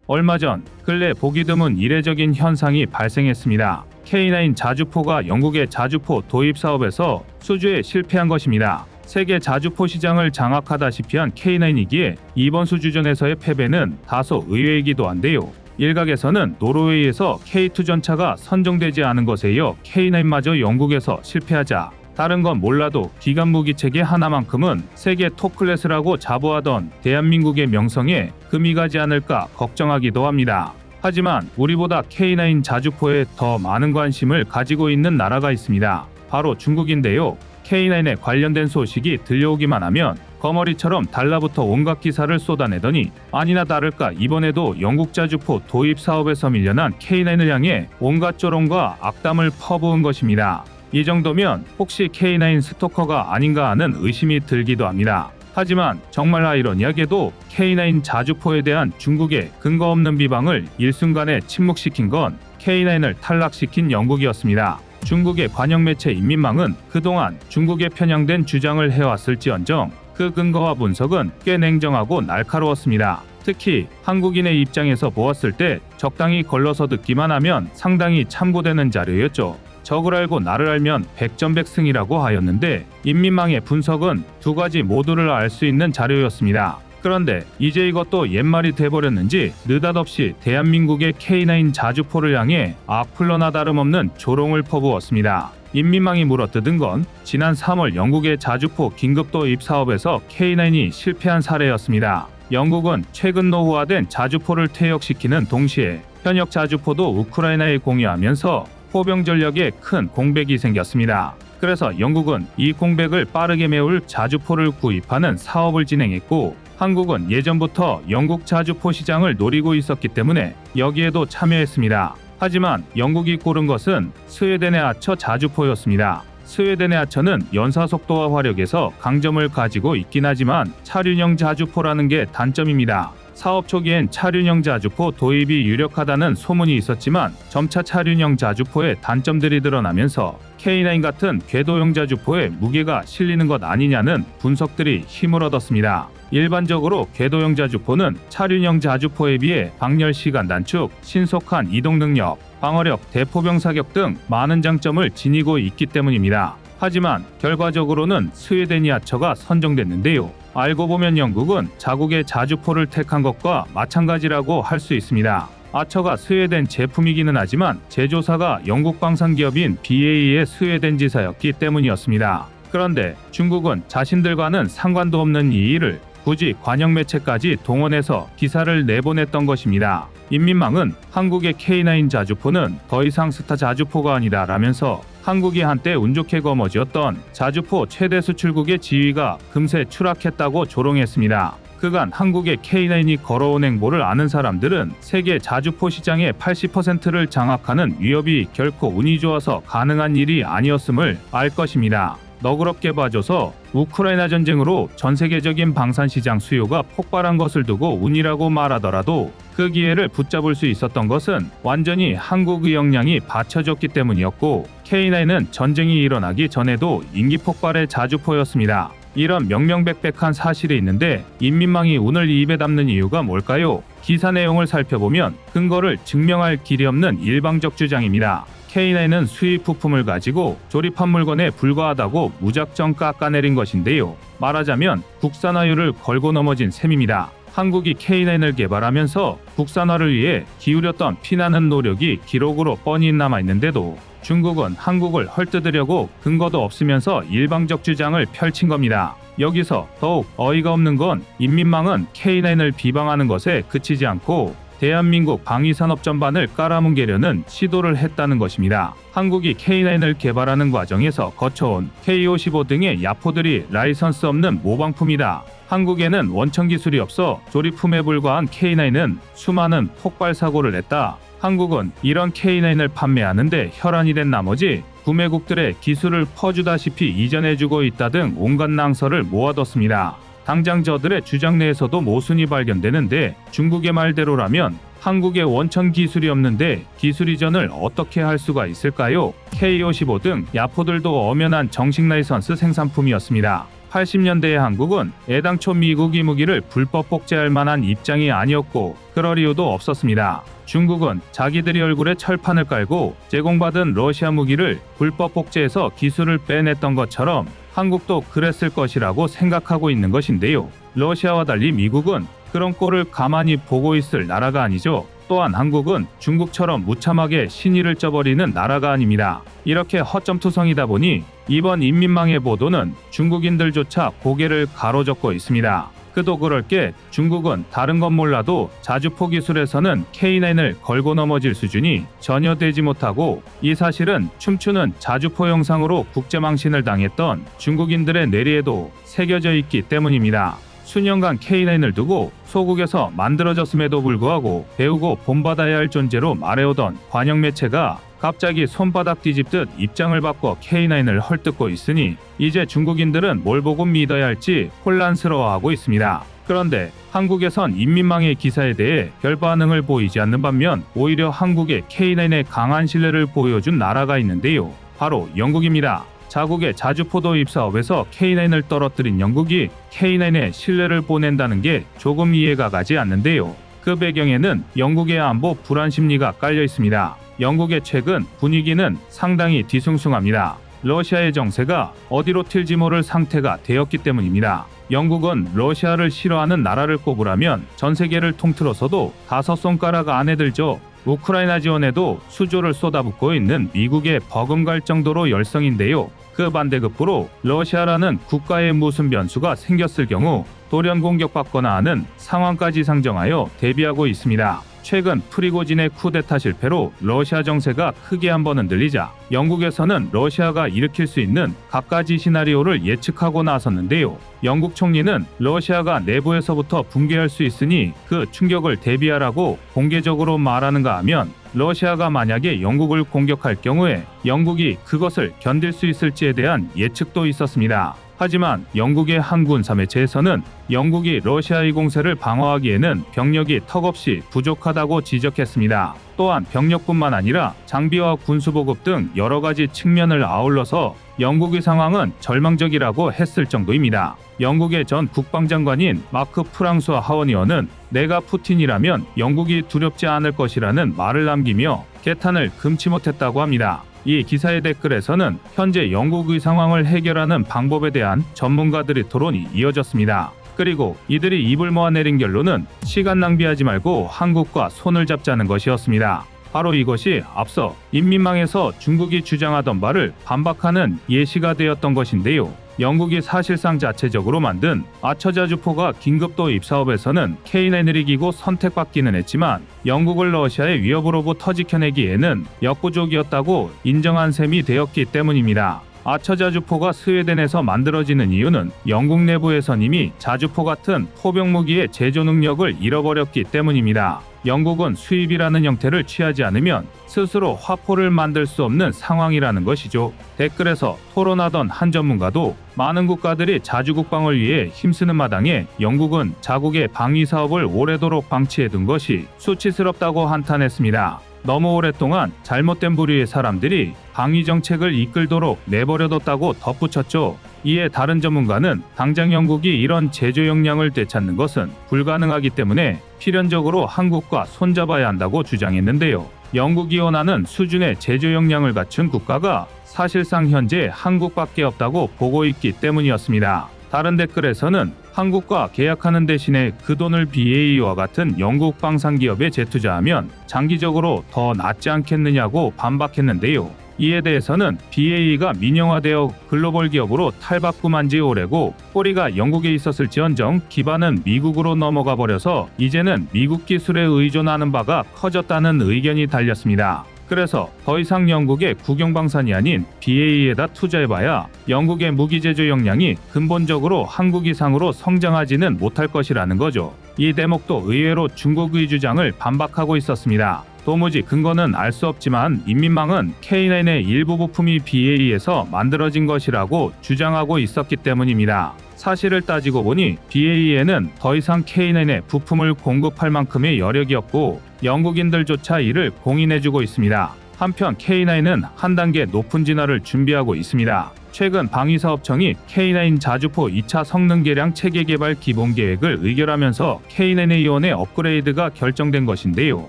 얼마 전 근래 보기 드문 이례적인 현상이 발생했습니다. K9 자주포가 영국의 자주포 도입 사업에서 수주에 실패한 것입니다. 세계 자주포 시장을 장악하다시피 한 K9이기에 이번 수주전에서의 패배는 다소 의외이기도 한데요. 일각에서는 노르웨이에서 K2 전차가 선정되지 않은 것에 이어 K9마저 영국에서 실패하자 다른 건 몰라도 기관 무기 체계 하나만큼은 세계 톱클래스라고 자부하던 대한민국의 명성에 금이 가지 않을까 걱정하기도 합니다. 하지만 우리보다 K9 자주포에 더 많은 관심을 가지고 있는 나라가 있습니다. 바로 중국인데요. K9에 관련된 소식이 들려오기만 하면 거머리처럼 달라붙어 온갖 기사를 쏟아내더니 아니나 다를까 이번에도 영국 자주포 도입 사업에서 밀려난 K9을 향해 온갖 조롱과 악담을 퍼부은 것입니다. 이 정도면 혹시 K9 스토커가 아닌가 하는 의심이 들기도 합니다. 하지만 정말 아이러니하게도 K9 자주포에 대한 중국의 근거 없는 비방을 일순간에 침묵시킨 건 K9을 탈락시킨 영국이었습니다. 중국의 관영 매체 인민망은 그동안 중국에 편향된 주장을 해왔을지언정 그 근거와 분석은 꽤 냉정하고 날카로웠습니다. 특히 한국인의 입장에서 보았을 때 적당히 걸러서 듣기만 하면 상당히 참고되는 자료였죠. 적을 알고 나를 알면 백전백승이라고 하였는데 인민망의 분석은 두 가지 모두를 알 수 있는 자료였습니다. 그런데 이제 이것도 옛말이 돼버렸는지 느닷없이 대한민국의 K9 자주포를 향해 악플러나 다름없는 조롱을 퍼부었습니다. 인민망이 물어뜯은 건 지난 3월 영국의 자주포 긴급 도입 사업에서 K9이 실패한 사례였습니다. 영국은 최근 노후화된 자주포를 퇴역시키는 동시에 현역 자주포도 우크라이나에 공유하면서 포병 전력에 큰 공백이 생겼습니다. 그래서 영국은 이 공백을 빠르게 메울 자주포를 구입하는 사업을 진행했고 한국은 예전부터 영국 자주포 시장을 노리고 있었기 때문에 여기에도 참여했습니다. 하지만 영국이 고른 것은 스웨덴의 아처 자주포였습니다. 스웨덴의 아처는 연사 속도와 화력에서 강점을 가지고 있긴 하지만 차륜형 자주포라는 게 단점입니다. 사업 초기엔 차륜형 자주포 도입이 유력하다는 소문이 있었지만 점차 차륜형 자주포의 단점들이 드러나면서 K9 같은 궤도형 자주포에 무게가 실리는 것 아니냐는 분석들이 힘을 얻었습니다. 일반적으로 궤도형 자주포는 차륜형 자주포에 비해 방열 시간 단축, 신속한 이동 능력, 방어력, 대포병 사격 등 많은 장점을 지니고 있기 때문입니다. 하지만 결과적으로는 스웨덴이 아처가 선정됐는데요. 알고 보면 영국은 자국의 자주포를 택한 것과 마찬가지라고 할 수 있습니다. 아처가 스웨덴 제품이기는 하지만 제조사가 영국 방산기업인 BAE의 스웨덴 지사였기 때문이었습니다. 그런데 중국은 자신들과는 상관도 없는 이 일을 굳이 관영 매체까지 동원해서 기사를 내보냈던 것입니다. 인민망은 한국의 K9 자주포는 더 이상 스타 자주포가 아니다라면서 한국이 한때 운 좋게 거머쥐었던 자주포 최대 수출국의 지위가 금세 추락했다고 조롱했습니다. 그간 한국의 K9이 걸어온 행보를 아는 사람들은 세계 자주포 시장의 80%를 장악하는 위협이 결코 운이 좋아서 가능한 일이 아니었음을 알 것입니다. 너그럽게 봐줘서 우크라이나 전쟁으로 전 세계적인 방산 시장 수요가 폭발한 것을 두고 운이라고 말하더라도 그 기회를 붙잡을 수 있었던 것은 완전히 한국의 역량이 받쳐줬기 때문이었고 K9은 전쟁이 일어나기 전에도 인기 폭발의 자주포였습니다. 이런 명명백백한 사실이 있는데 인민망이 운을 입에 담는 이유가 뭘까요? 기사 내용을 살펴보면 근거를 증명할 길이 없는 일방적 주장입니다. K9은 수입 부품을 가지고 조립한 물건에 불과하다고 무작정 깎아내린 것인데요. 말하자면 국산화율을 걸고 넘어진 셈입니다. 한국이 K9을 개발하면서 국산화를 위해 기울였던 피나는 노력이 기록으로 뻔히 남아있는데도 중국은 한국을 헐뜯으려고 근거도 없으면서 일방적 주장을 펼친 겁니다. 여기서 더욱 어이가 없는 건 인민망은 K9을 비방하는 것에 그치지 않고 대한민국 방위산업 전반을 깔아뭉개려는 시도를 했다는 것입니다. 한국이 K9을 개발하는 과정에서 거쳐온 K55 등의 야포들이 라이선스 없는 모방품이다. 한국에는 원천 기술이 없어 조립품에 불과한 K9은 수많은 폭발 사고를 냈다. 한국은 이런 K9을 판매하는데 혈안이 된 나머지 구매국들의 기술을 퍼주다시피 이전해주고 있다 등 온갖 낭설을 모아뒀습니다. 당장 저들의 주장 내에서도 모순이 발견되는데 중국의 말대로라면 한국에 원천 기술이 없는데 기술 이전을 어떻게 할 수가 있을까요? K55 등 야포들도 엄연한 정식 라이선스 생산품이었습니다. 80년대의 한국은 애당초 미국이 무기를 불법 복제할 만한 입장이 아니었고 그럴 이유도 없었습니다. 중국은 자기들이 얼굴에 철판을 깔고 제공받은 러시아 무기를 불법 복제해서 기술을 빼냈던 것처럼 한국도 그랬을 것이라고 생각하고 있는 것인데요. 러시아와 달리 미국은 그런 꼴을 가만히 보고 있을 나라가 아니죠. 또한 한국은 중국처럼 무참하게 신의를 쪄버리는 나라가 아닙니다. 이렇게 허점투성이다 보니 이번 인민망해 보도는 중국인들조차 고개를 가로젓고 있습니다. 그도 그럴 게 중국은 다른 건 몰라도 자주포 기술에서는 K9을 걸고 넘어질 수준이 전혀 되지 못하고 이 사실은 춤추는 자주포 영상으로 국제망신을 당했던 중국인들의 뇌리에도 새겨져 있기 때문입니다. 수년간 K9을 두고 소국에서 만들어졌음에도 불구하고 배우고 본받아야 할 존재로 말해오던 관영 매체가 갑자기 손바닥 뒤집듯 입장을 바꿔 K9을 헐뜯고 있으니 이제 중국인들은 뭘 보고 믿어야 할지 혼란스러워하고 있습니다. 그런데 한국에선 인민망해 기사에 대해 별 반응을 보이지 않는 반면 오히려 한국의 K9의 강한 신뢰를 보여준 나라가 있는데요. 바로 영국입니다. 자국의 자주포 도입 사업에서 K9을 떨어뜨린 영국이 K9에 신뢰를 보낸다는 게 조금 이해가 가지 않는데요. 그 배경에는 영국의 안보 불안 심리가 깔려 있습니다. 영국의 최근 분위기는 상당히 뒤숭숭합니다. 러시아의 정세가 어디로 튈지 모를 상태가 되었기 때문입니다. 영국은 러시아를 싫어하는 나라를 꼽으라면 전 세계를 통틀어서도 5손가락 안에 들죠. 우크라이나 지원에도 수조를 쏟아붓고 있는 미국에 버금갈 정도로 열성인데요. 그 반대급부로 러시아라는 국가에 무슨 변수가 생겼을 경우 돌연 공격받거나 하는 상황까지 상정하여 대비하고 있습니다. 최근 프리고진의 쿠데타 실패로 러시아 정세가 크게 한번 흔들리자 영국에서는 러시아가 일으킬 수 있는 갖가지 시나리오를 예측하고 나섰는데요. 영국 총리는 러시아가 내부에서부터 붕괴할 수 있으니 그 충격을 대비하라고 공개적으로 말하는가 하면 러시아가 만약에 영국을 공격할 경우에 영국이 그것을 견딜 수 있을지에 대한 예측도 있었습니다. 하지만 영국의 한 군사 매체에서는 영국이 러시아의 공세를 방어하기에는 병력이 턱없이 부족하다고 지적했습니다. 또한 병력뿐만 아니라 장비와 군수보급 등 여러 가지 측면을 아울러서 영국의 상황은 절망적이라고 했을 정도입니다. 영국의 전 국방장관인 마크 프랑수아 하원의원은 내가 푸틴이라면 영국이 두렵지 않을 것이라는 말을 남기며 개탄을 금치 못했다고 합니다. 이 기사의 댓글에서는 현재 영국의 상황을 해결하는 방법에 대한 전문가들의 토론이 이어졌습니다. 그리고 이들이 입을 모아내린 결론은 시간 낭비하지 말고 한국과 손을 잡자는 것이었습니다. 바로 이것이 앞서 인민망에서 중국이 주장하던 바를 반박하는 예시가 되었던 것인데요. 영국이 사실상 자체적으로 만든 아처자주포가 긴급 도입 사업에서는 K9을 이기고 선택받기는 했지만 영국을 러시아의 위협으로부터 지켜내기에는 역부족이었다고 인정한 셈이 되었기 때문입니다. 아처자주포가 스웨덴에서 만들어지는 이유는 영국 내부에선 이미 자주포 같은 포병 무기의 제조 능력을 잃어버렸기 때문입니다. 영국은 수입이라는 형태를 취하지 않으면 스스로 화포를 만들 수 없는 상황이라는 것이죠. 댓글에서 토론하던 한 전문가도 많은 국가들이 자주국방을 위해 힘쓰는 마당에 영국은 자국의 방위 사업을 오래도록 방치해둔 것이 수치스럽다고 한탄했습니다. 너무 오랫동안 잘못된 부류의 사람들이 방위 정책을 이끌도록 내버려뒀다고 덧붙였죠. 이에 다른 전문가는 당장 영국이 이런 제조 역량을 되찾는 것은 불가능하기 때문에 필연적으로 한국과 손잡아야 한다고 주장했는데요. 영국이 원하는 수준의 제조 역량을 갖춘 국가가 사실상 현재 한국밖에 없다고 보고 있기 때문이었습니다. 다른 댓글에서는 한국과 계약하는 대신에 그 돈을 BAE와 같은 영국 방산기업에 재투자하면 장기적으로 더 낫지 않겠느냐고 반박했는데요. 이에 대해서는 BAE가 민영화되어 글로벌 기업으로 탈바꿈한 지 오래고 꼬리가 영국에 있었을지언정 기반은 미국으로 넘어가 버려서 이제는 미국 기술에 의존하는 바가 커졌다는 의견이 달렸습니다. 그래서 더 이상 영국의 국영방산이 아닌 BAE에다 투자해봐야 영국의 무기 제조 역량이 근본적으로 한국 이상으로 성장하지는 못할 것이라는 거죠. 이 대목도 의외로 중국의 주장을 반박하고 있었습니다. 도무지 근거는 알 수 없지만 인민망은 K9의 일부 부품이 BAE에서 만들어진 것이라고 주장하고 있었기 때문입니다. 사실을 따지고 보니 BAE에는 더 이상 K9의 부품을 공급할 만큼의 여력이 없고 영국인들조차 이를 공인해주고 있습니다. 한편 K9은 한 단계 높은 진화를 준비하고 있습니다. 최근 방위사업청이 K9 자주포 2차 성능 개량 체계 개발 기본 계획을 의결하면서 K9A1의 업그레이드가 결정된 것인데요.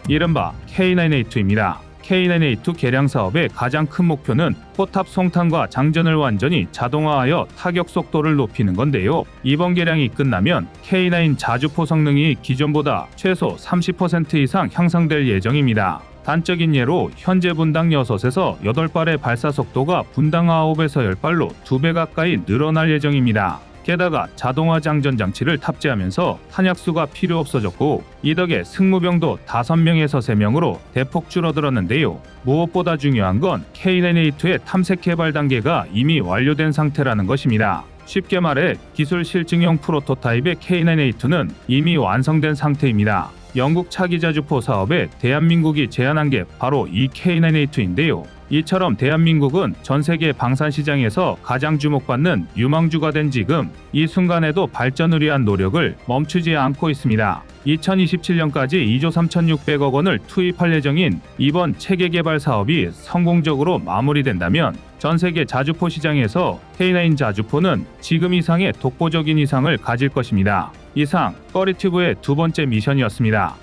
이른바 K9A2입니다. K9A2 개량 사업의 가장 큰 목표는 포탑 송탄과 장전을 완전히 자동화하여 타격 속도를 높이는 건데요. 이번 개량이 끝나면 K9 자주포 성능이 기존보다 최소 30% 이상 향상될 예정입니다. 단적인 예로 현재 분당 6에서 8발의 발사 속도가 분당 9에서 10발로 2배 가까이 늘어날 예정입니다. 게다가 자동화 장전 장치를 탑재하면서 탄약수가 필요 없어졌고 이 덕에 승무병도 5명에서 3명으로 대폭 줄어들었는데요. 무엇보다 중요한 건 K9A2의 탐색 개발 단계가 이미 완료된 상태라는 것입니다. 쉽게 말해 기술 실증형 프로토타입의 K9A2는 이미 완성된 상태입니다. 영국 차기 자주포 사업에 대한민국이 제안한 게 바로 이 K9A2인데요. 이처럼 대한민국은 전 세계 방산 시장에서 가장 주목받는 유망주가 된 지금 이 순간에도 발전을 위한 노력을 멈추지 않고 있습니다. 2027년까지 2조 3,600억 원을 투입할 예정인 이번 체계 개발 사업이 성공적으로 마무리된다면 전 세계 자주포 시장에서 K9 자주포는 지금 이상의 독보적인 위상을 가질 것입니다. 이상 꺼리튜브의 두 번째 미션이었습니다.